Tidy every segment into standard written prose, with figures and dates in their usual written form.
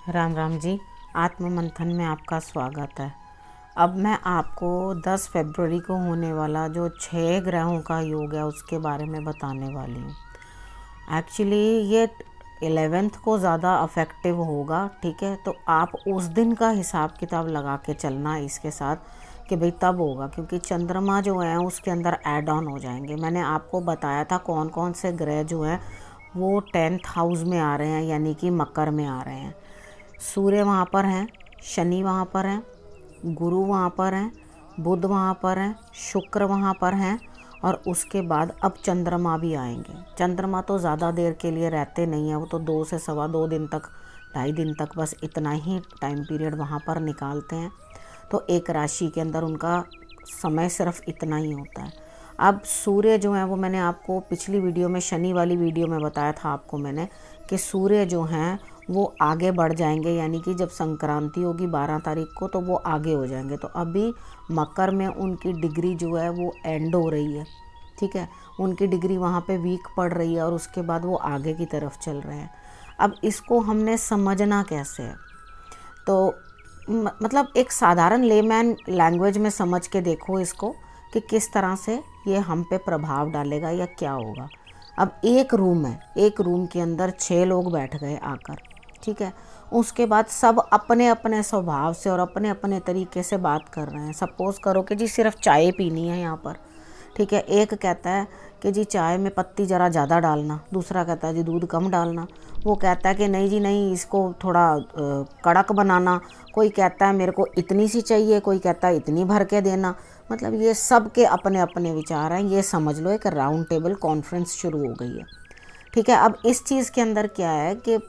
राम राम जी। आत्म मंथन में आपका स्वागत है। अब मैं आपको 10 फरवरी को होने वाला जो 6 ग्रहों का योग है उसके बारे में बताने वाली हूँ। एक्चुअली ये 11th को ज़्यादा अफेक्टिव होगा, ठीक है। तो आप उस दिन का हिसाब किताब लगा के चलना इसके साथ कि भाई तब होगा, क्योंकि चंद्रमा जो है उसके अंदर ऐड ऑन हो जाएंगे। मैंने आपको बताया था कौन कौन से ग्रह जो हैं वो 10th हाउस में आ रहे हैं, यानी कि मकर में आ रहे हैं। सूर्य वहाँ पर हैं, शनि वहाँ पर हैं, गुरु वहाँ पर हैं, बुध वहाँ पर हैं, शुक्र वहाँ पर हैं, और उसके बाद अब चंद्रमा भी आएंगे। चंद्रमा तो ज़्यादा देर के लिए रहते नहीं हैं, वो तो 2 से सवा 2 दिन तक, 2.5 दिन तक बस इतना ही टाइम पीरियड वहाँ पर निकालते हैं। तो एक राशि के अंदर उनका समय सिर्फ इतना ही होता है। अब सूर्य जो है वो मैंने आपको पिछली वीडियो में, शनि वाली वीडियो में बताया था आपको मैंने कि सूर्य जो हैं वो आगे बढ़ जाएंगे, यानी कि जब संक्रांति होगी 12 तारीख को तो वो आगे हो जाएंगे। तो अभी मकर में उनकी डिग्री जो है वो एंड हो रही है, ठीक है। उनकी डिग्री वहाँ पे वीक पड़ रही है और उसके बाद वो आगे की तरफ चल रहे हैं। अब इसको हमने समझना कैसे है, तो मतलब एक साधारण लेमैन लैंग्वेज में समझ के देखो इसको कि किस तरह से ये हम पे प्रभाव डालेगा या क्या होगा। अब एक रूम है, एक रूम के अंदर 6 लोग बैठ गए आकर, ठीक है। उसके बाद सब अपने अपने स्वभाव से और अपने अपने तरीके से बात कर रहे हैं। सपोज़ करो कि जी सिर्फ चाय पीनी है यहाँ पर, ठीक है। एक कहता है कि जी चाय में पत्ती ज़रा ज़्यादा डालना, दूसरा कहता है जी दूध कम डालना, वो कहता है कि नहीं जी नहीं इसको थोड़ा कड़क बनाना, कोई कहता है मेरे को इतनी सी चाहिए, कोई कहता है इतनी भर के देना। मतलब ये सब के अपने अपने विचार हैं। ये समझ लो एक राउंड टेबल कॉन्फ्रेंस शुरू हो गई है, ठीक है। अब इस चीज़ के अंदर क्या है कि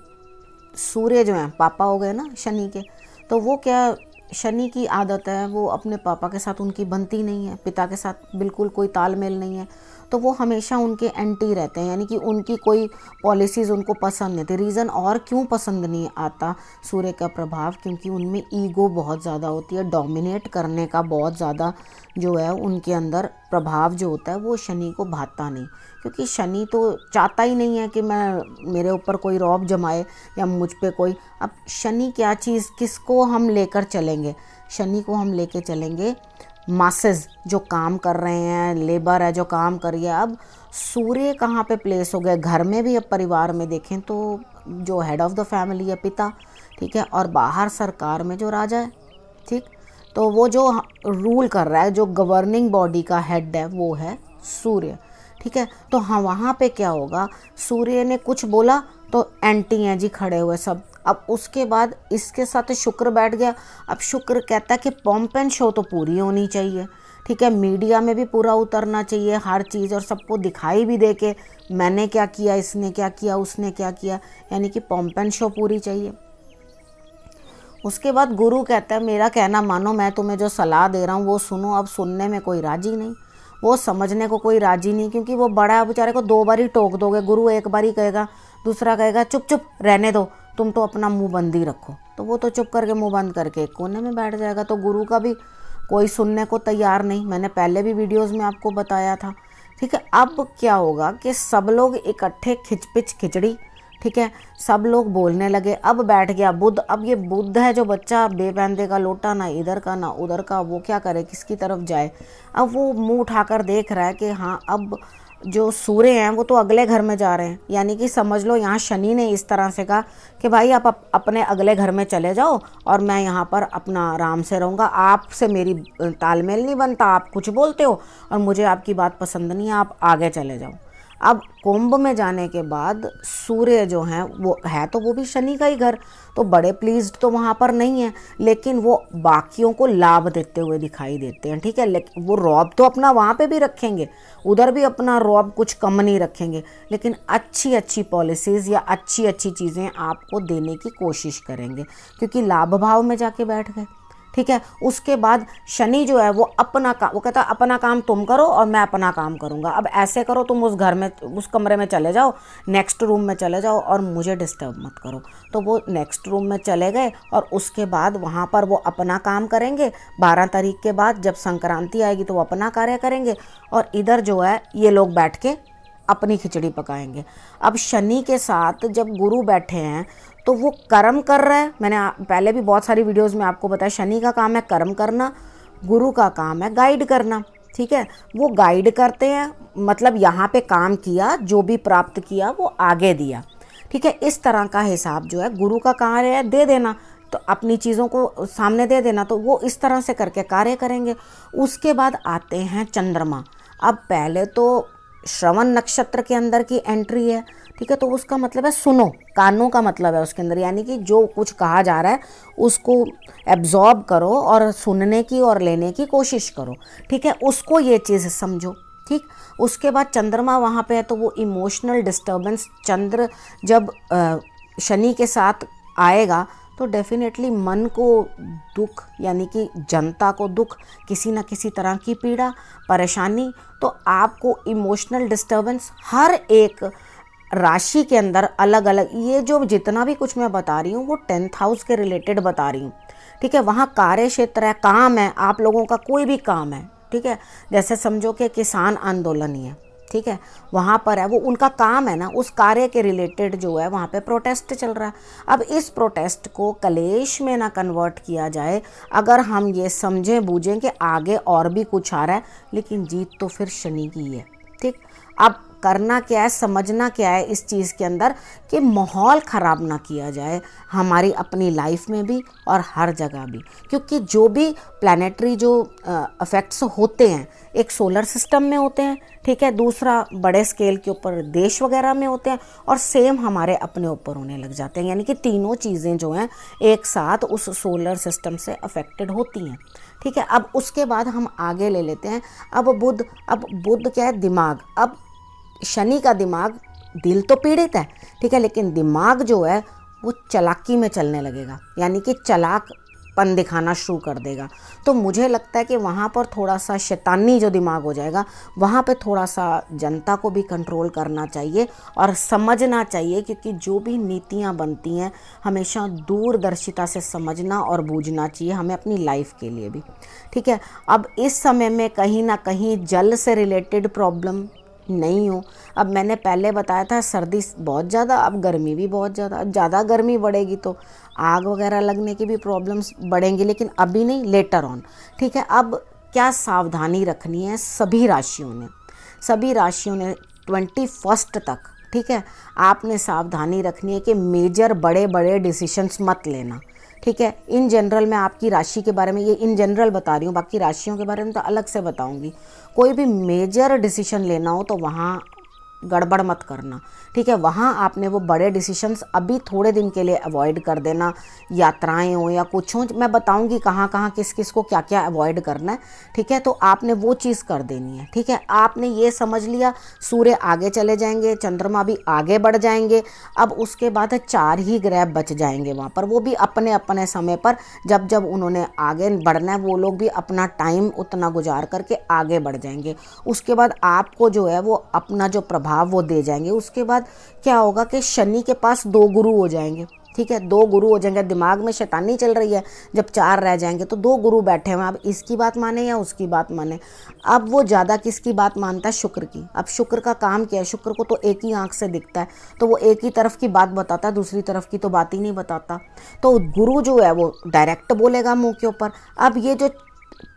सूर्य जो हैं पापा हो गए ना शनि के, तो वो क्या, शनि की आदत है वो अपने पापा के साथ उनकी बनती नहीं है, पिता के साथ बिल्कुल कोई तालमेल नहीं है, तो वो हमेशा उनके एंटी रहते हैं, यानी कि उनकी कोई पॉलिसीज़ उनको पसंद नहीं थी। रीज़न और क्यों पसंद नहीं आता सूर्य का प्रभाव, क्योंकि उनमें ईगो बहुत ज़्यादा होती है, डोमिनेट करने का बहुत ज़्यादा जो है उनके अंदर प्रभाव जो होता है वो शनि को भाता नहीं। क्योंकि शनि तो चाहता ही नहीं है कि मैं मेरे ऊपर कोई रौब जमाए या मुझ पे कोई। अब शनि क्या चीज़, किसको हम लेकर चलेंगे? शनि को हम लेके चलेंगे मासेस जो काम कर रहे हैं, लेबर है जो काम कर रही है। अब सूर्य कहाँ पे प्लेस हो गए घर में भी, अब परिवार में देखें तो जो हेड ऑफ़ द फैमिली है पिता, ठीक है, और बाहर सरकार में जो राजा है, ठीक। तो वो जो रूल कर रहा है, जो गवर्निंग बॉडी का हेड है वो है सूर्य, ठीक है। तो हाँ वहाँ पे क्या होगा, सूर्य ने कुछ बोला तो एंटी हैं जी खड़े हुए सब। अब उसके बाद इसके साथ शुक्र बैठ गया। अब शुक्र कहता है कि पॉम्प एंड शो तो पूरी होनी चाहिए, ठीक है। मीडिया में भी पूरा उतरना चाहिए हर चीज़, और सबको दिखाई भी दे के मैंने क्या किया, इसने क्या किया, उसने क्या किया, यानी कि पॉम्प एंड शो पूरी चाहिए। उसके बाद गुरु कहता है मेरा कहना मानो, मैं तुम्हें जो सलाह दे रहा हूँ वो सुनो। अब सुनने में कोई राजी नहीं, वो समझने को कोई राजी नहीं, क्योंकि वो बड़ा है, बेचारे को 2 बार ही टोक दोगे। गुरु एक बार ही कहेगा, दूसरा कहेगा चुप चुप रहने दो, तुम तो अपना मुंह बंद ही रखो, तो वो तो चुप करके मुंह बंद करके एक कोने में बैठ जाएगा। तो गुरु का भी कोई सुनने को तैयार नहीं। मैंने पहले भी वीडियोज़ में आपको बताया था, ठीक है। अब क्या होगा कि सब लोग इकट्ठे खिचपिच खिचड़ी, ठीक है, सब लोग बोलने लगे। अब बैठ गया बुध। अब ये बुध है जो बच्चा बेबंदे का लोटा, ना इधर का ना उधर का, वो क्या करे, किसकी तरफ जाए। अब वो मुंह उठाकर देख रहा है कि हाँ अब जो सूर्य हैं वो तो अगले घर में जा रहे हैं, यानी कि समझ लो यहाँ शनि ने इस तरह से कहा कि भाई आप अपने अगले घर में चले जाओ और मैं यहाँ पर अपना आराम से रहूँगा, आपसे मेरी तालमेल नहीं बनता, आप कुछ बोलते हो और मुझे आपकी बात पसंद नहीं है, आप आगे चले जाओ। अब कुंभ में जाने के बाद सूर्य जो हैं वो है तो वो भी शनि का ही घर, तो बड़े प्लीज्ड तो वहाँ पर नहीं है, लेकिन वो बाकियों को लाभ देते हुए दिखाई देते हैं, ठीक है। लेकिन वो रौब तो अपना वहाँ पे भी रखेंगे, उधर भी अपना रौब कुछ कम नहीं रखेंगे, लेकिन अच्छी अच्छी पॉलिसीज़ या अच्छी अच्छी चीज़ें आपको देने की कोशिश करेंगे, क्योंकि लाभ भाव में जाके बैठ गए, ठीक है। उसके बाद शनि जो है वो अपना काम, वो कहता है अपना काम तुम करो और मैं अपना काम करूँगा। अब ऐसे करो, तुम उस घर में उस कमरे में चले जाओ, नेक्स्ट रूम में चले जाओ और मुझे डिस्टर्ब मत करो। तो वो नेक्स्ट रूम में चले गए और उसके बाद वहाँ पर वो अपना काम करेंगे। 12 तारीख के बाद जब संक्रांति आएगी तो वो अपना कार्य करेंगे और इधर जो है ये लोग बैठ के अपनी खिचड़ी पकाएंगे। अब शनि के साथ जब गुरु बैठे हैं तो वो कर्म कर रहा है। मैंने पहले भी बहुत सारी वीडियोस में आपको बताया, शनि का काम है कर्म करना, गुरु का काम है गाइड करना। ठीक है, वो गाइड करते हैं, मतलब यहाँ पे काम किया, जो भी प्राप्त किया वो आगे दिया। ठीक है, इस तरह का हिसाब जो है गुरु का कार्य है दे देना, तो अपनी चीज़ों को सामने दे देना, तो वो इस तरह से करके कार्य करेंगे। उसके बाद आते हैं चंद्रमा। अब पहले तो श्रवण नक्षत्र के अंदर की एंट्री है। ठीक है, तो उसका मतलब है सुनो, कानों का मतलब है उसके अंदर, यानी कि जो कुछ कहा जा रहा है उसको एब्जॉर्ब करो और सुनने की और लेने की कोशिश करो। ठीक है, उसको ये चीज़ समझो। ठीक, उसके बाद चंद्रमा वहाँ पे है, तो वो इमोशनल डिस्टर्बेंस, चंद्र जब शनि के साथ आएगा तो डेफिनेटली मन को दुख, यानी कि जनता को दुख, किसी न किसी तरह की पीड़ा परेशानी, तो आपको इमोशनल डिस्टर्बेंस हर एक राशि के अंदर अलग अलग, ये जो जितना भी कुछ मैं बता रही हूँ वो 10th हाउस के रिलेटेड बता रही हूँ। ठीक है, वहाँ कार्य क्षेत्र है, काम है, आप लोगों का कोई भी काम है। ठीक है, जैसे समझो कि किसान आंदोलन ही है। ठीक है, वहाँ पर है, वो उनका काम है ना, उस कार्य के रिलेटेड जो है वहाँ पे प्रोटेस्ट चल रहा है। अब इस प्रोटेस्ट को कलेश में ना कन्वर्ट किया जाए, अगर हम ये समझें बूझें कि आगे और भी कुछ आ रहा है, लेकिन जीत तो फिर शनि की है। ठीक, अब करना क्या है, समझना क्या है इस चीज़ के अंदर कि माहौल ख़राब ना किया जाए हमारी अपनी लाइफ में भी और हर जगह भी, क्योंकि जो भी प्लानिटरी जो इफ़ेक्ट्स होते हैं, एक सोलर सिस्टम में होते हैं। ठीक है, दूसरा बड़े स्केल के ऊपर देश वगैरह में होते हैं, और सेम हमारे अपने ऊपर होने लग जाते हैं, यानी कि तीनों चीज़ें जो हैं एक साथ उस सोलर सिस्टम से अफेक्टेड होती हैं। ठीक है, अब उसके बाद हम आगे ले लेते हैं। अब बुध क्या है, दिमाग। अब शनि का दिमाग, दिल तो पीड़ित है, ठीक है, लेकिन दिमाग जो है वो चालाकी में चलने लगेगा, यानी कि चालाकपन दिखाना शुरू कर देगा। तो मुझे लगता है कि वहाँ पर थोड़ा सा शैतानी जो दिमाग हो जाएगा, वहाँ पे थोड़ा सा जनता को भी कंट्रोल करना चाहिए और समझना चाहिए, क्योंकि जो भी नीतियाँ बनती हैं हमेशा दूरदर्शिता से समझना और बूझना चाहिए हमें अपनी लाइफ के लिए भी। ठीक है, अब इस समय में कहीं ना कहीं जल से रिलेटेड प्रॉब्लम नहीं हो। अब मैंने पहले बताया था सर्दी बहुत ज़्यादा, अब गर्मी भी बहुत ज़्यादा। अब ज़्यादा गर्मी बढ़ेगी तो आग वगैरह लगने की भी प्रॉब्लम्स बढ़ेंगी, लेकिन अभी नहीं, लेटर ऑन। ठीक है, अब क्या सावधानी रखनी है सभी राशियों ने, 21 तक। ठीक है, आपने सावधानी रखनी है कि मेजर बड़े बड़े डिसीशंस मत लेना। ठीक है, इन जनरल मैं आपकी राशि के बारे में ये इन जनरल बता रही हूँ, बाकी राशियों के बारे में तो अलग से बताऊँगी। कोई भी मेजर डिसीजन लेना हो तो वहाँ गड़बड़ मत करना। ठीक है, वहाँ आपने वो बड़े डिसीशंस अभी थोड़े दिन के लिए अवॉइड कर देना, यात्राएं हो या कुछ हो, मैं बताऊंगी कहाँ कहाँ किस किस को क्या क्या अवॉइड करना है। ठीक है, तो आपने वो चीज़ कर देनी है। ठीक है, आपने ये समझ लिया, सूर्य आगे चले जाएंगे, चंद्रमा भी आगे बढ़ जाएंगे। अब उसके बाद 4 ही ग्रह बच जाएंगे वहाँ पर, वो भी अपने अपने समय पर, जब जब उन्होंने आगे बढ़ना है वो लोग भी अपना टाइम उतना गुजार करके आगे बढ़ जाएंगे। उसके बाद आपको जो है वो अपना जो प्रभाव वो दे जाएंगे। उसके बाद क्या होगा कि शनि के पास 2 गुरु हो जाएंगे। ठीक है, 2 गुरु हो जाएंगे, दिमाग में शैतानी चल रही है, जब 4 रह जाएंगे तो 2 गुरु बैठे हुए हैं। अब इसकी बात माने या उसकी बात माने, अब वो ज़्यादा किसकी बात मानता है, शुक्र की। अब शुक्र का काम क्या है, शुक्र को तो एक ही आंख से दिखता है, तो वो एक ही तरफ की बात बताता है, दूसरी तरफ की तो बात ही नहीं बताता। तो गुरु जो है वो डायरेक्ट बोलेगा मुंह के ऊपर। अब ये जो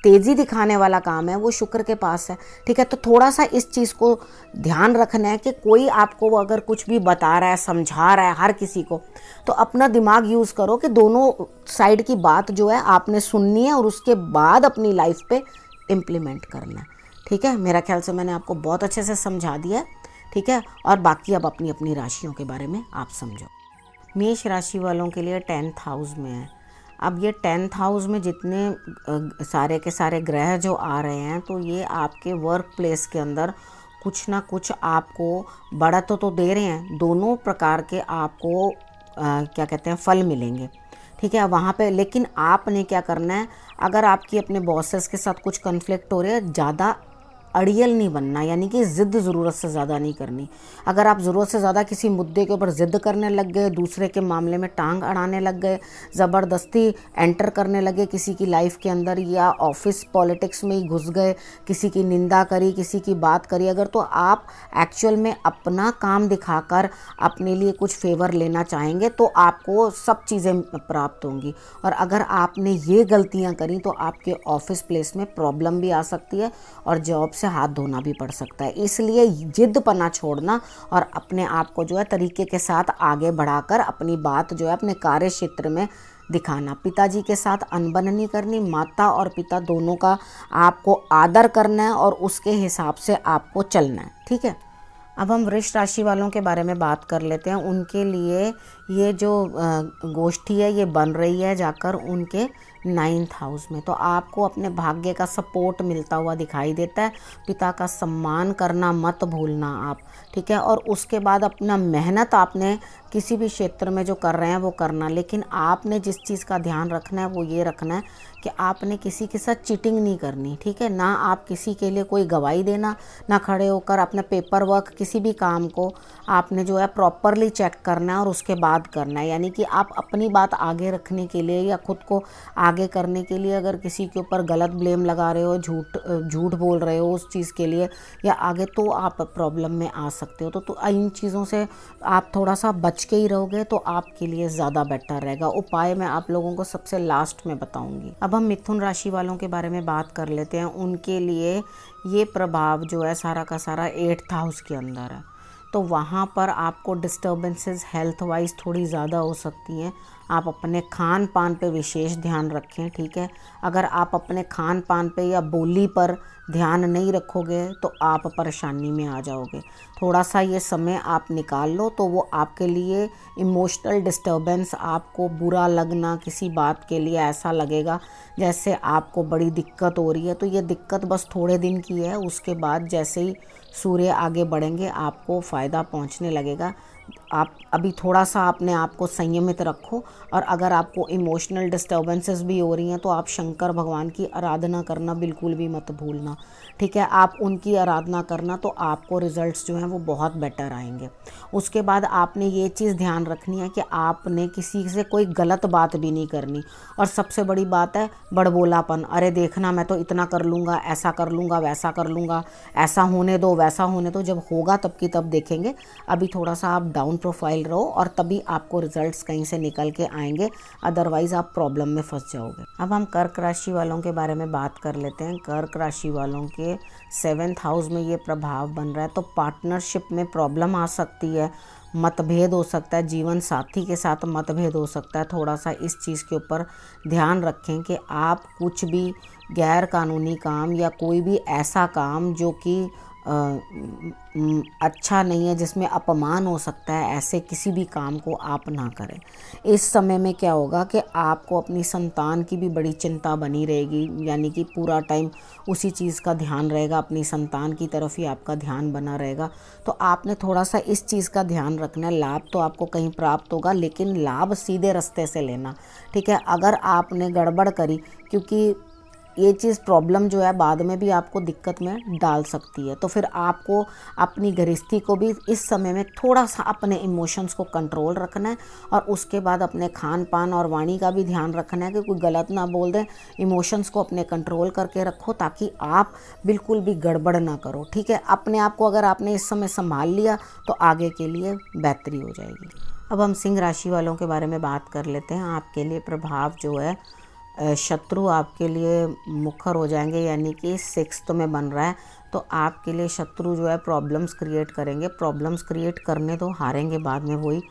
तेज़ी दिखाने वाला काम है वो शुक्र के पास है। ठीक है, तो थोड़ा सा इस चीज़ को ध्यान रखना है कि कोई आपको अगर कुछ भी बता रहा है, समझा रहा है हर किसी को, तो अपना दिमाग यूज़ करो कि दोनों साइड की बात जो है आपने सुननी है और उसके बाद अपनी लाइफ पे इम्प्लीमेंट करना है। ठीक है, मेरा ख्याल से मैंने आपको बहुत अच्छे से समझा दिया है। ठीक है, और बाकी अब अपनी अपनी राशियों के बारे में आप समझो। मेष राशि वालों के लिए 10th हाउस में है। अब ये 10th हाउस में जितने सारे के सारे ग्रह जो आ रहे हैं, तो ये आपके वर्क प्लेस के अंदर कुछ ना कुछ आपको बढ़त तो दे रहे हैं। दोनों प्रकार के आपको क्या कहते हैं, फल मिलेंगे। ठीक है, वहाँ पे लेकिन आपने क्या करना है, अगर आपकी अपने बॉसेस के साथ कुछ कन्फ्लिक्ट हो रहे हैं, ज़्यादा अड़ियल नहीं बनना, यानी कि ज़िद ज़रूरत से ज़्यादा नहीं करनी। अगर आप ज़रूरत से ज़्यादा किसी मुद्दे के ऊपर ज़िद करने लग गए, दूसरे के मामले में टांग अड़ाने लग गए, ज़बरदस्ती एंटर करने लगे किसी की लाइफ के अंदर, या ऑफिस पॉलिटिक्स में ही घुस गए, किसी की निंदा करी, किसी की बात करी, अगर तो आप एक्चुअल में अपना काम दिखाकर अपने लिए कुछ फेवर लेना चाहेंगे तो आपको सब चीज़ें प्राप्त होंगी। और अगर आपने ये गलतियां करी तो आपके ऑफिस प्लेस में प्रॉब्लम भी आ सकती है और जॉब से हाथ धोना भी पड़ सकता है। इसलिए जिद्दपना छोड़ना और अपने आप को जो है तरीके के साथ आगे बढ़ाकर अपनी बात जो है अपने कार्य क्षेत्र में दिखाना। पिताजी के साथ अनबन नहीं करनी, माता और पिता दोनों का आपको आदर करना है और उसके हिसाब से आपको चलना है, ठीक है। अब हम वृष राशि वालों के बारे में बात कर लेते हैं। उनके लिए ये जो गोष्ठी है ये बन रही है जाकर उनके 9th हाउस में, तो आपको अपने भाग्य का सपोर्ट मिलता हुआ दिखाई देता है। पिता का सम्मान करना मत भूलना आप, ठीक है। और उसके बाद अपना मेहनत आपने किसी भी क्षेत्र में जो कर रहे हैं वो करना, लेकिन आपने जिस चीज़ का ध्यान रखना है वो ये रखना है कि आपने किसी के साथ चीटिंग नहीं करनी, ठीक है। ना आप किसी के लिए कोई गवाही देना, ना खड़े होकर अपना पेपर वर्क, किसी भी काम को आपने जो है प्रॉपरली चेक करना है और उसके बाद करना है। यानी कि आप अपनी बात आगे रखने के लिए या खुद को आगे करने के लिए अगर किसी के ऊपर गलत ब्लेम लगा रहे हो, झूठ बोल रहे हो उस चीज़ के लिए या आगे, तो आप प्रॉब्लम में आ सकते हो। तो इन चीज़ों से आप थोड़ा सा बच के ही रहोगे तो आपके लिए ज़्यादा बेटर रहेगा। उपाय मैं आप लोगों को सबसे लास्ट में बताऊंगी। अब हम मिथुन राशि वालों के बारे में बात कर लेते हैं। उनके लिए ये प्रभाव जो है सारा का सारा 8th हाउस के अंदर है, तो वहाँ पर आपको डिस्टर्बेंसेस हेल्थ वाइज थोड़ी ज़्यादा हो सकती हैं। आप अपने खान पान पे विशेष ध्यान रखें, ठीक है। अगर आप अपने खान पान पे या बोली पर ध्यान नहीं रखोगे तो आप परेशानी में आ जाओगे। थोड़ा सा ये समय आप निकाल लो तो वो आपके लिए इमोशनल डिस्टर्बेंस, आपको बुरा लगना किसी बात के लिए, ऐसा लगेगा जैसे आपको बड़ी दिक्कत हो रही है, तो ये दिक्कत बस थोड़े दिन की है। उसके बाद जैसे ही सूर्य आगे बढ़ेंगे आपको फ़ायदा पहुंचने लगेगा। आप अभी थोड़ा सा अपने आप को संयमित रखो, और अगर आपको इमोशनल डिस्टर्बेंसेस भी हो रही हैं तो आप शंकर भगवान की आराधना करना बिल्कुल भी मत भूलना, ठीक है। आप उनकी आराधना करना तो आपको रिजल्ट्स जो हैं वो बहुत बेटर आएंगे। उसके बाद आपने ये चीज़ ध्यान रखनी है कि आपने किसी से कोई गलत बात भी नहीं करनी। और सबसे बड़ी बात है बड़बोलापन, अरे देखना मैं तो इतना कर लूँगा, ऐसा कर लूँगा, वैसा कर लूँगा, ऐसा होने दो, वैसा होने दो, जब होगा तब की तब देखेंगे। अभी थोड़ा सा आप डाउन प्रोफाइल रहो और तभी आपको रिजल्ट्स कहीं से निकल के आएंगे, अदरवाइज आप प्रॉब्लम में फंस जाओगे। अब हम कर्क राशि वालों के बारे में बात कर लेते हैं। कर्क राशि वालों के 7th हाउस में ये प्रभाव बन रहा है, तो पार्टनरशिप में प्रॉब्लम आ सकती है, मतभेद हो सकता है, जीवन साथी के साथ मतभेद हो सकता है। थोड़ा सा इस चीज़ के ऊपर ध्यान रखें कि आप कुछ भी गैर कानूनी काम या कोई भी ऐसा काम जो कि अच्छा नहीं है, जिसमें अपमान हो सकता है, ऐसे किसी भी काम को आप ना करें। इस समय में क्या होगा कि आपको अपनी संतान की भी बड़ी चिंता बनी रहेगी, यानी कि पूरा टाइम उसी चीज़ का ध्यान रहेगा, अपनी संतान की तरफ ही आपका ध्यान बना रहेगा। तो आपने थोड़ा सा इस चीज़ का ध्यान रखना है। लाभ तो आपको कहीं प्राप्त होगा, लेकिन लाभ सीधे रास्ते से लेना, ठीक है। अगर आपने गड़बड़ करी, क्योंकि ये चीज़ प्रॉब्लम जो है बाद में भी आपको दिक्कत में डाल सकती है, तो फिर आपको अपनी गृहस्थी को भी इस समय में थोड़ा सा अपने इमोशंस को कंट्रोल रखना है, और उसके बाद अपने खान पान और वाणी का भी ध्यान रखना है कि कोई गलत ना बोल दे। इमोशंस को अपने कंट्रोल करके रखो ताकि आप बिल्कुल भी गड़बड़ ना करो, ठीक है। अपने आप को अगर आपने इस समय संभाल लिया तो आगे के लिए बेहतरी हो जाएगी। अब हम सिंह राशि वालों के बारे में बात कर लेते हैं। आपके लिए प्रभाव जो है, शत्रु आपके लिए मुखर हो जाएंगे, यानी कि 6th में बन रहा है, तो आपके लिए शत्रु जो है प्रॉब्लम्स क्रिएट करेंगे। प्रॉब्लम्स क्रिएट करने तो हारेंगे बाद में, वही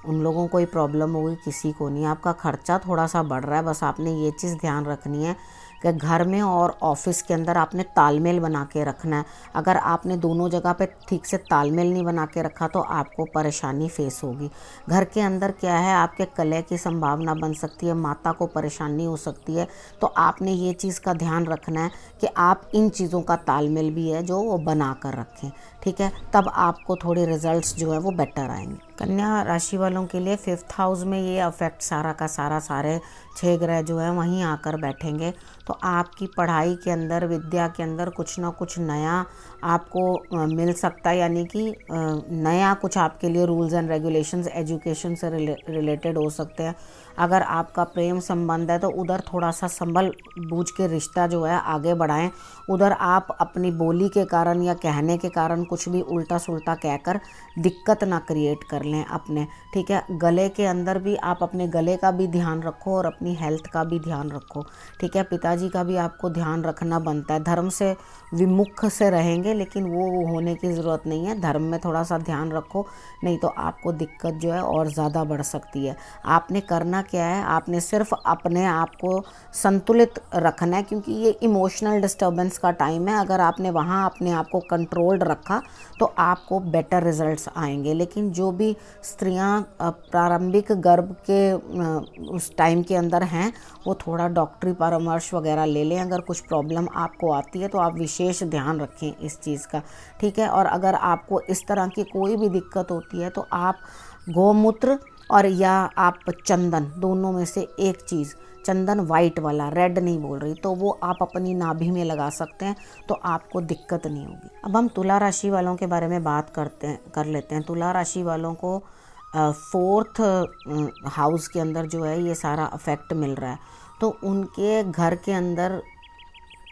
उन लोगों को ही प्रॉब्लम होगी, किसी को नहीं। आपका खर्चा थोड़ा सा बढ़ रहा है, बस आपने ये चीज़ ध्यान रखनी है कि घर में और ऑफिस के अंदर आपने तालमेल बना के रखना है। अगर आपने दोनों जगह पे ठीक से तालमेल नहीं बना के रखा तो आपको परेशानी फेस होगी। घर के अंदर क्या है, आपके कलह की संभावना बन सकती है, माता को परेशानी हो सकती है, तो आपने ये चीज़ का ध्यान रखना है कि आप इन चीज़ों का तालमेल भी है जो वो बना कर रखें, ठीक है। तब आपको थोड़े रिजल्ट्स जो है वो बेटर आएंगे। कन्या राशि वालों के लिए 5th हाउस में ये अफेक्ट सारा का सारा सारे 6 ग्रह जो है वहीं आकर बैठेंगे। तो आपकी पढ़ाई के अंदर, विद्या के अंदर कुछ ना कुछ नया आपको मिल सकता है, यानी कि नया कुछ आपके लिए रूल्स एंड रेगुलेशंस एजुकेशन से रिलेटेड हो सकते हैं। अगर आपका प्रेम संबंध है तो उधर थोड़ा सा संभल बूझ के रिश्ता जो है आगे बढ़ाएं। उधर आप अपनी बोली के कारण या कहने के कारण कुछ भी उल्टा सुल्टा कहकर दिक्कत ना क्रिएट कर लें अपने, ठीक है। गले के अंदर भी आप अपने गले का भी ध्यान रखो और अपनी हेल्थ का भी ध्यान रखो, ठीक है। पिताजी का भी आपको ध्यान रखना बनता है। धर्म से विमुख से रहेंगे लेकिन वो होने की ज़रूरत नहीं है। धर्म में थोड़ा सा ध्यान रखो, नहीं तो आपको दिक्कत जो है और ज़्यादा बढ़ सकती है। आपने करना क्या है, आपने सिर्फ अपने आप को संतुलित रखना है, क्योंकि ये इमोशनल डिस्टर्बेंस का टाइम है। अगर आपने वहाँ अपने आप को कंट्रोल्ड रखा तो आपको बेटर रिजल्ट्स आएंगे। लेकिन जो भी स्त्रियां प्रारंभिक गर्भ के उस टाइम के अंदर हैं, वो थोड़ा डॉक्टरी परामर्श वगैरह ले लें। अगर कुछ प्रॉब्लम आपको आती है तो आप विशेष ध्यान रखें इस चीज़ का, ठीक है। और अगर आपको इस तरह की कोई भी दिक्कत होती है तो आप गौमूत्र और या आप चंदन, दोनों में से एक चीज़, चंदन वाइट वाला, रेड नहीं बोल रही, तो वो आप अपनी नाभि में लगा सकते हैं तो आपको दिक्कत नहीं होगी। अब हम तुला राशि वालों के बारे में बात कर लेते हैं। तुला राशि वालों को 4th हाउस के अंदर जो है ये सारा अफेक्ट मिल रहा है। तो उनके घर के अंदर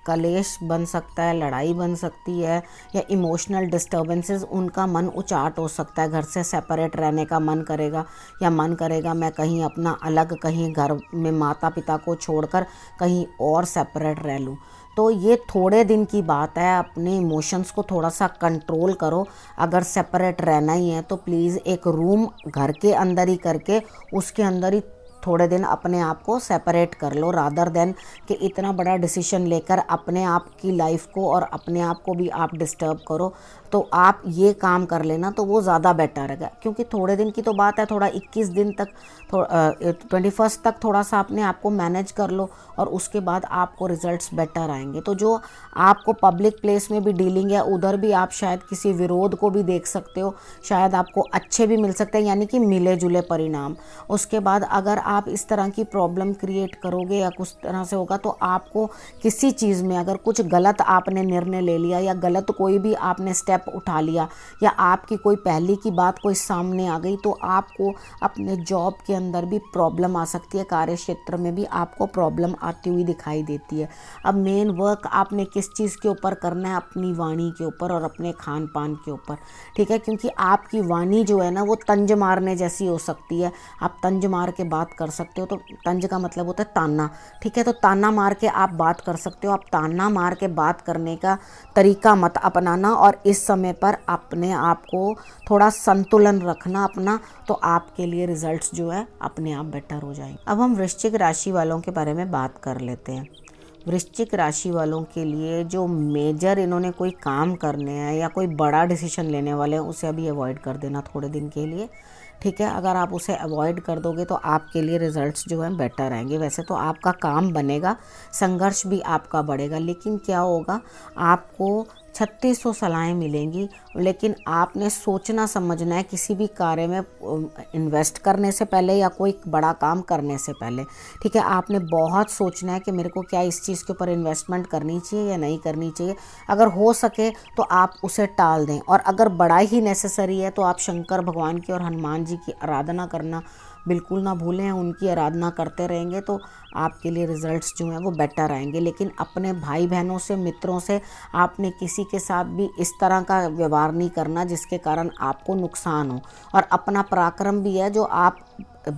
कलेश बन सकता है, लड़ाई बन सकती है, या इमोशनल डिस्टर्बेंसेस, उनका मन उचाट हो सकता है। घर से सेपरेट रहने का मन करेगा, या मन करेगा मैं कहीं अपना अलग, कहीं घर में माता पिता को छोड़कर कहीं और सेपरेट रह लूँ। तो ये थोड़े दिन की बात है। अपने इमोशंस को थोड़ा सा कंट्रोल करो। अगर सेपरेट रहना ही है तो प्लीज़ एक रूम घर के अंदर ही करके उसके अंदर ही थोड़े दिन अपने आप को सेपरेट कर लो, रादर देन कि इतना बड़ा डिसीजन लेकर अपने आप की लाइफ को और अपने आप को भी आप डिस्टर्ब करो। तो आप ये काम कर लेना तो वो ज़्यादा बेटर है, क्योंकि थोड़े दिन की तो बात है। थोड़ा 21 दिन तक, 21 तक थोड़ा सा अपने आप को मैनेज कर लो और उसके बाद आपको रिजल्ट्स बेटर आएंगे। तो जो आपको पब्लिक प्लेस में भी डीलिंग है, उधर भी आप शायद किसी विरोध को भी देख सकते हो, शायद आपको अच्छे भी मिल सकते हैं, यानी कि मिले जुले परिणाम। उसके बाद अगर आप इस तरह की प्रॉब्लम क्रिएट करोगे या कुछ तरह से होगा तो आपको किसी चीज़ में अगर कुछ गलत आपने निर्णय ले लिया या गलत कोई भी आपने स्टेप उठा लिया, या आपकी कोई पहले की बात कोई सामने आ गई, तो आपको अपने जॉब के अंदर भी प्रॉब्लम आ सकती है। कार्य क्षेत्र में भी आपको प्रॉब्लम आती हुई दिखाई देती है। अब मेन वर्क आपने किस चीज़ के ऊपर करना है, अपनी वाणी के ऊपर और अपने खान पान के ऊपर, ठीक है। क्योंकि आपकी वाणी जो है ना वो तंज मारने जैसी हो सकती है। आप तंज मार के बात कर सकते हो, तो तंज का मतलब होता है ताना, ठीक है। तो ताना मार के आप बात कर सकते हो। आप ताना मार के बात करने का तरीका मत अपनाना, और इस समय पर अपने आप को थोड़ा संतुलन रखना अपना, तो आपके लिए रिजल्ट्स जो है अपने आप बेटर हो जाएंगे। अब हम वृश्चिक राशि वालों के बारे में बात कर लेते हैं। वृश्चिक राशि वालों के लिए जो मेजर इन्होंने कोई काम करने हैं या कोई बड़ा डिसीजन लेने वाले हैं, उसे अभी अवॉइड कर देना थोड़े दिन के लिए, ठीक है। अगर आप उसे अवॉइड कर दोगे तो आपके लिए रिजल्ट्स जो हैं बेटर आएंगे। वैसे तो आपका काम बनेगा, संघर्ष भी आपका बढ़ेगा, लेकिन क्या होगा, आपको 3600 सलाहें मिलेंगी, लेकिन आपने सोचना समझना है किसी भी कार्य में इन्वेस्ट करने से पहले या कोई बड़ा काम करने से पहले, ठीक है। आपने बहुत सोचना है कि मेरे को क्या इस चीज़ के ऊपर इन्वेस्टमेंट करनी चाहिए या नहीं करनी चाहिए। अगर हो सके तो आप उसे टाल दें, और अगर बड़ा ही नेसेसरी है तो आप शंकर भगवान की और हनुमान जी की आराधना करना बिल्कुल ना भूलें। उनकी आराधना करते रहेंगे तो आपके लिए रिजल्ट्स जो हैं वो बेटर आएंगे। लेकिन अपने भाई बहनों से, मित्रों से आपने किसी के साथ भी इस तरह का व्यवहार नहीं करना जिसके कारण आपको नुकसान हो। और अपना पराक्रम भी है जो आप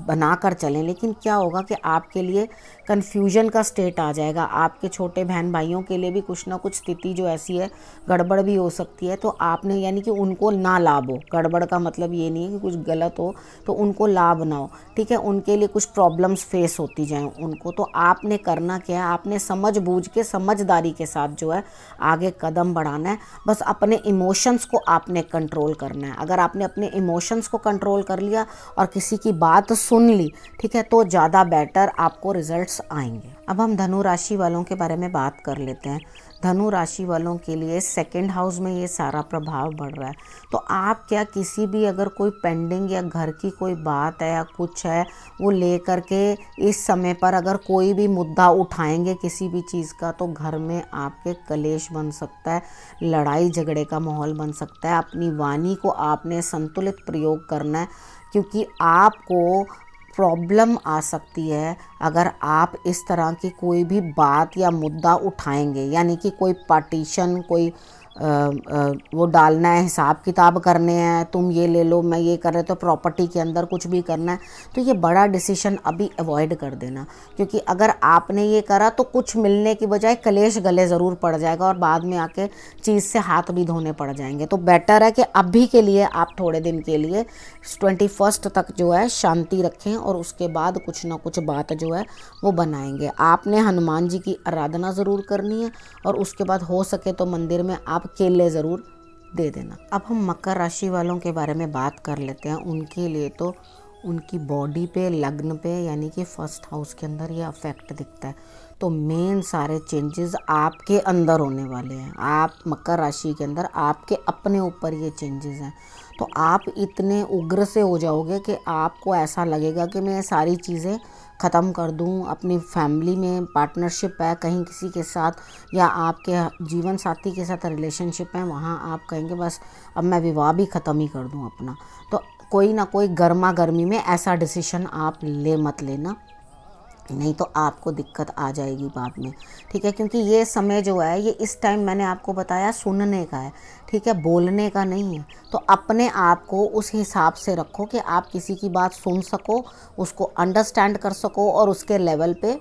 बना कर चलें, लेकिन क्या होगा कि आपके लिए कन्फ्यूजन का स्टेट आ जाएगा। आपके छोटे बहन भाइयों के लिए भी कुछ ना कुछ स्थिति जो ऐसी है, गड़बड़ भी हो सकती है। तो आपने, यानी कि उनको ना लाभ हो, गड़बड़ का मतलब ये नहीं है कि कुछ गलत हो तो उनको लाभ ना हो, ठीक है। उनके लिए कुछ प्रॉब्लम्स फेस होती जाएं उनको। तो आपने करना क्या है, आपने समझ बूझ के समझदारी के साथ जो है आगे कदम बढ़ाना है। बस अपने इमोशंस को आपने कंट्रोल करना है। अगर आपने अपने इमोशंस को कंट्रोल कर लिया और किसी की बात सुन ली, ठीक है, तो ज़्यादा बेटर आपको रिजल्ट्स आएंगे। अब हम धनु राशि वालों के बारे में बात कर लेते हैं। धनु राशि वालों के लिए सेकंड हाउस में ये सारा प्रभाव बढ़ रहा है। तो आप क्या किसी भी अगर कोई पेंडिंग या घर की कोई बात है या कुछ है वो लेकर के इस समय पर अगर कोई भी मुद्दा उठाएंगे किसी भी चीज़ का, तो घर में आपके कलेश बन सकता है, लड़ाई झगड़े का माहौल बन सकता है। अपनी वाणी को आपने संतुलित प्रयोग करना है, क्योंकि आपको प्रॉब्लम आ सकती है अगर आप इस तरह की कोई भी बात या मुद्दा उठाएंगे। यानी कि कोई पार्टीशन, कोई वो डालना है, हिसाब किताब करने हैं, तुम ये ले लो मैं ये कर रहे, तो प्रॉपर्टी के अंदर कुछ भी करना है, तो ये बड़ा डिसीजन अभी अवॉइड कर देना। क्योंकि अगर आपने ये करा तो कुछ मिलने की बजाय कलेश गले ज़रूर पड़ जाएगा और बाद में आके चीज़ से हाथ भी धोने पड़ जाएंगे। तो बेटर है कि अभी के लिए आप थोड़े दिन के लिए 21 तक जो है शांति रखें और उसके बाद कुछ ना कुछ बात जो है वो बनाएंगे। आपने हनुमान जी की आराधना ज़रूर करनी है और उसके बाद हो सके तो मंदिर में आप केले ज़रूर दे देना। अब हम मकर राशि वालों के बारे में बात कर लेते हैं। उनके लिए तो उनकी बॉडी पे, लग्न पे, यानी कि फर्स्ट हाउस के अंदर ये अफेक्ट दिखता है। तो मेन सारे चेंजेस आपके अंदर होने वाले हैं। आप मकर राशि के अंदर आपके अपने ऊपर ये चेंजेस हैं। तो आप इतने उग्र से हो जाओगे कि आपको ऐसा लगेगा कि मैं ये सारी चीज़ें ख़त्म कर दूं। अपनी फैमिली में पार्टनरशिप है कहीं किसी के साथ, या आपके जीवन साथी के साथ रिलेशनशिप है, वहाँ आप कहेंगे बस अब मैं विवाह भी ख़त्म ही कर दूं अपना। तो कोई ना कोई गर्मा गर्मी में ऐसा डिसीजन आप मत लेना, नहीं तो आपको दिक्कत आ जाएगी बाद में। ठीक है, क्योंकि ये समय जो है ये इस टाइम मैंने आपको बताया सुनने का है, ठीक है, बोलने का नहीं है। तो अपने आप को उस हिसाब से रखो कि आप किसी की बात सुन सको, उसको अंडरस्टैंड कर सको और उसके लेवल पे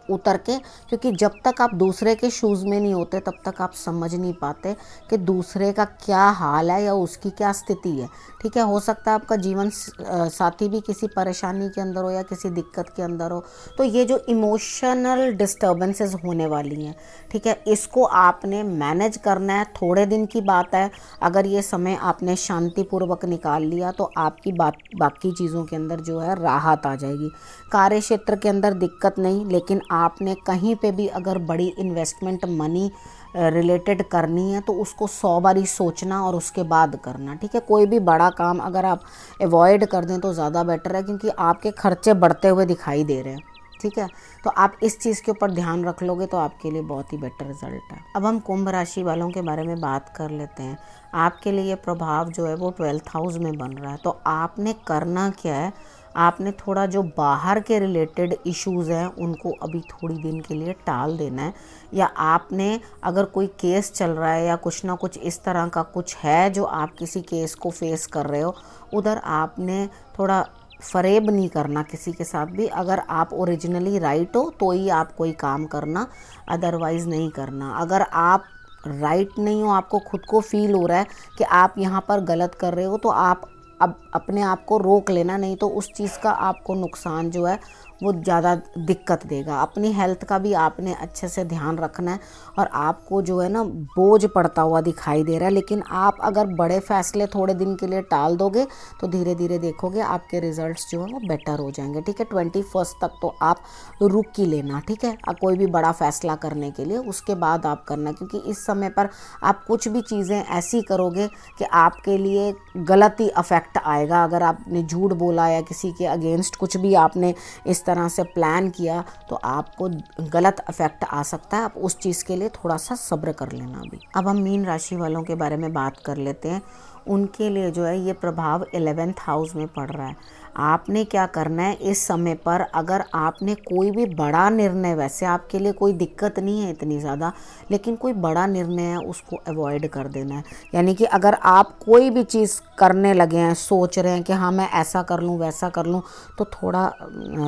उतर के, क्योंकि जब तक आप दूसरे के शूज़ में नहीं होते तब तक आप समझ नहीं पाते कि दूसरे का क्या हाल है या उसकी क्या स्थिति है। ठीक है, हो सकता है आपका जीवन साथी भी किसी परेशानी के अंदर हो या किसी दिक्कत के अंदर हो। तो ये जो इमोशनल डिस्टर्बेंसेस होने वाली हैं, ठीक है, इसको आपने मैनेज करना है। थोड़े दिन की बात है, अगर ये समय आपने शांतिपूर्वक निकाल लिया तो आपकी बाकी चीज़ों के अंदर जो है राहत आ जाएगी। कार्य क्षेत्र के अंदर दिक्कत नहीं, लेकिन आपने कहीं पे भी अगर बड़ी इन्वेस्टमेंट मनी रिलेटेड करनी है तो उसको 100 बारी सोचना और उसके बाद करना। ठीक है, कोई भी बड़ा काम अगर आप अवॉइड कर दें तो ज़्यादा बेटर है, क्योंकि आपके खर्चे बढ़ते हुए दिखाई दे रहे हैं। ठीक है, तो आप इस चीज़ के ऊपर ध्यान रख लोगे तो आपके लिए बहुत ही बेटर रिजल्ट है। अब हम कुंभ राशि वालों के बारे में बात कर लेते हैं। आपके लिए ये प्रभाव जो है वो 12th हाउस में बन रहा है। तो आपने करना क्या है, आपने थोड़ा जो बाहर के रिलेटेड इश्यूज़ हैं उनको अभी थोड़ी दिन के लिए टाल देना है। या आपने अगर कोई केस चल रहा है या कुछ ना कुछ इस तरह का कुछ है जो आप किसी केस को फेस कर रहे हो, उधर आपने थोड़ा फरेब नहीं करना किसी के साथ भी। अगर आप ओरिजिनली राइट हो तो ही आप कोई काम करना, अदरवाइज़ नहीं करना। अगर आप राइट नहीं हो, आपको खुद को फील हो रहा है कि आप यहाँ पर गलत कर रहे हो, तो आप अब अपने आप को रोक लेना, नहीं तो उस चीज़ का आपको नुकसान जो है वो ज़्यादा दिक्कत देगा। अपनी हेल्थ का भी आपने अच्छे से ध्यान रखना है। और आपको जो है ना बोझ पड़ता हुआ दिखाई दे रहा है, लेकिन आप अगर बड़े फैसले थोड़े दिन के लिए टाल दोगे तो धीरे धीरे देखोगे आपके रिजल्ट्स जो है वो बेटर हो जाएंगे। ठीक है, 21 तक तो आप रुक ही लेना। ठीक है, कोई भी बड़ा फैसला करने के लिए उसके बाद आप करना, क्योंकि इस समय पर आप कुछ भी चीज़ें ऐसी करोगे कि आपके लिए गलत ही अफेक्ट आएगा। अगर आपने झूठ बोला या किसी के अगेंस्ट कुछ भी आपने इस तरह से प्लान किया तो आपको गलत इफेक्ट आ सकता है। आप उस चीज़ के लिए थोड़ा सा सब्र कर लेना अभी। अब हम मीन राशि वालों के बारे में बात कर लेते हैं। उनके लिए जो है ये प्रभाव 11th हाउस में पड़ रहा है। आपने क्या करना है इस समय पर, अगर आपने कोई भी बड़ा निर्णय, वैसे आपके लिए कोई दिक्कत नहीं है इतनी ज़्यादा, लेकिन कोई बड़ा निर्णय है उसको अवॉइड कर देना है। यानी कि अगर आप कोई भी चीज़ करने लगे हैं, सोच रहे हैं कि हाँ मैं ऐसा कर लूँ वैसा कर लूँ, तो थोड़ा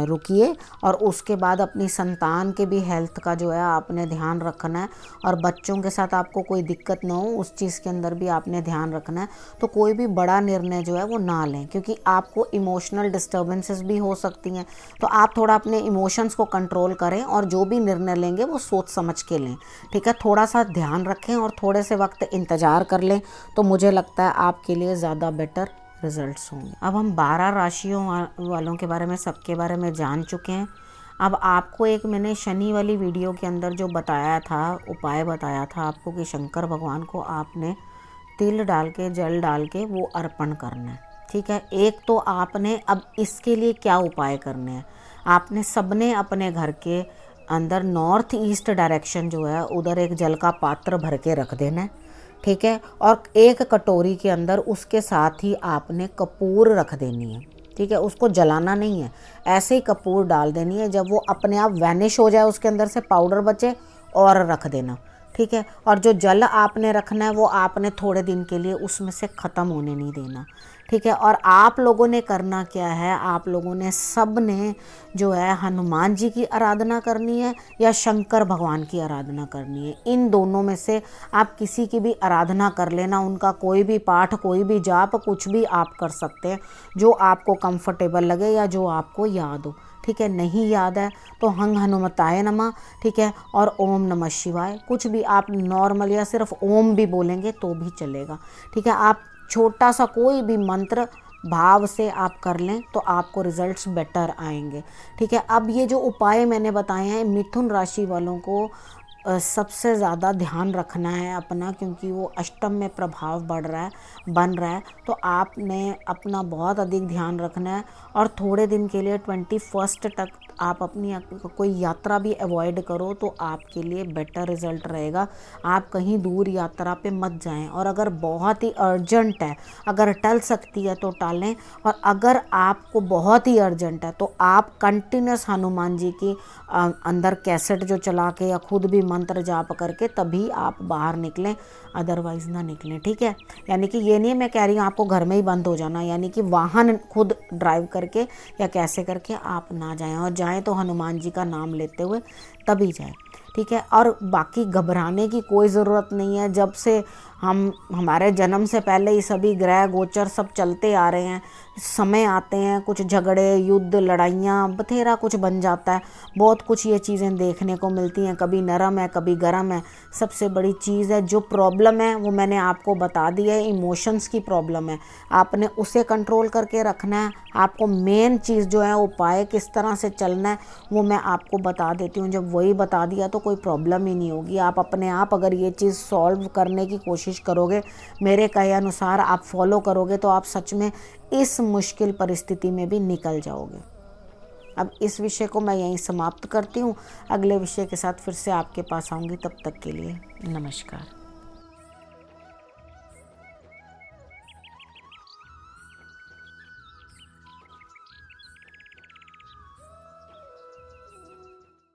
रुकिए और उसके बाद अपनी संतान के भी हेल्थ का जो है आपने ध्यान रखना है। और बच्चों के साथ आपको कोई दिक्कत ना हो उस चीज़ के अंदर भी आपने ध्यान रखना है। तो कोई भी बड़ा निर्णय जो है वो ना लें, क्योंकि आपको इमोशनल डिस्टर्बेंसेस भी हो सकती हैं। तो आप थोड़ा अपने इमोशंस को कंट्रोल करें और जो भी निर्णय लेंगे वो सोच समझ के लें। ठीक है, थोड़ा सा ध्यान रखें और थोड़े से वक्त इंतज़ार कर लें, तो मुझे लगता है आपके लिए ज़्यादा बेटर रिजल्ट्स होंगे। अब हम 12 राशियों वालों के बारे में, सबके बारे में जान चुके हैं। अब आपको एक मैंने शनि वाली वीडियो के अंदर जो बताया था, उपाय बताया था आपको कि शंकर भगवान को आपने तिल डाल के, जल डाल के वो अर्पण करना है, ठीक है। एक तो आपने अब इसके लिए क्या उपाय करने हैं, आपने सबने अपने घर के अंदर नॉर्थ ईस्ट डायरेक्शन जो है उधर एक जल का पात्र भर के रख देना है, ठीक है। और एक कटोरी के अंदर उसके साथ ही आपने कपूर रख देनी है, ठीक है। उसको जलाना नहीं है, ऐसे ही कपूर डाल देनी है। जब वो अपने आप वैनिश हो जाए, उसके अंदर से पाउडर बचे और रख देना, ठीक है। और जो जल आपने रखना है वो आपने थोड़े दिन के लिए उसमें से ख़त्म होने नहीं देना, ठीक है। और आप लोगों ने करना क्या है, आप लोगों ने सब ने जो है हनुमान जी की आराधना करनी है या शंकर भगवान की आराधना करनी है। इन दोनों में से आप किसी की भी आराधना कर लेना, उनका कोई भी पाठ, कोई भी जाप, कुछ भी आप कर सकते हैं जो आपको कंफर्टेबल लगे या जो आपको याद हो, ठीक है। नहीं याद है तो हंग हनुमताय नमः, ठीक है, और ओम नमः शिवाय, कुछ भी आप नॉर्मल या सिर्फ ओम भी बोलेंगे तो भी चलेगा, ठीक है। आप छोटा सा कोई भी मंत्र भाव से आप कर लें तो आपको रिजल्ट्स बेटर आएंगे, ठीक है। अब ये जो उपाय मैंने बताए हैं, मिथुन राशि वालों को सबसे ज़्यादा ध्यान रखना है अपना, क्योंकि वो अष्टम में प्रभाव बन रहा है। तो आपने अपना बहुत अधिक ध्यान रखना है और थोड़े दिन के लिए 21 तक आप अपनी कोई यात्रा भी अवॉइड करो तो आपके लिए बेटर रिज़ल्ट रहेगा। आप कहीं दूर यात्रा पे मत जाएं, और अगर बहुत ही अर्जेंट है, अगर टल सकती है तो टालें, और अगर आपको बहुत ही अर्जेंट है तो आप कंटिन्यूस हनुमान जी की अंदर कैसेट जो चला के या खुद भी मंत्र जाप करके तभी आप बाहर निकलें, अदरवाइज़ ना निकलें, ठीक है। यानी कि ये नहीं मैं कह रही हूँ आपको घर में ही बंद हो जाना, यानी कि वाहन खुद ड्राइव करके या कैसे करके आप ना जाएं, और जाएं तो हनुमान जी का नाम लेते हुए तभी जाएं, ठीक है। और बाकी घबराने की कोई ज़रूरत नहीं है। जब से हमारे जन्म से पहले ही सभी ग्रह गोचर सब चलते आ रहे हैं, समय आते हैं, कुछ झगड़े, युद्ध, लड़ाइयाँ, बथेरा कुछ बन जाता है, बहुत कुछ ये चीज़ें देखने को मिलती हैं, कभी नरम है कभी गरम है। सबसे बड़ी चीज़ है जो प्रॉब्लम है वो मैंने आपको बता दी है, इमोशंस की प्रॉब्लम है, आपने उसे कंट्रोल करके रखना है। आपको मेन चीज़ जो है उपाय किस तरह से चलना है वो मैं आपको बता देती हूँ। जब वही बता दिया तो कोई प्रॉब्लम ही नहीं होगी। आप अपने आप अगर ये चीज़ सॉल्व करने की कोशिश करोगे, मेरे कहे अनुसार आप फॉलो करोगे, तो आप सच में इस मुश्किल परिस्थिति में भी निकल जाओगे। अब इस विषय को मैं यहीं समाप्त करती हूँ। अगले विषय के साथ फिर से आपके पास आऊँगी, तब तक के लिए नमस्कार।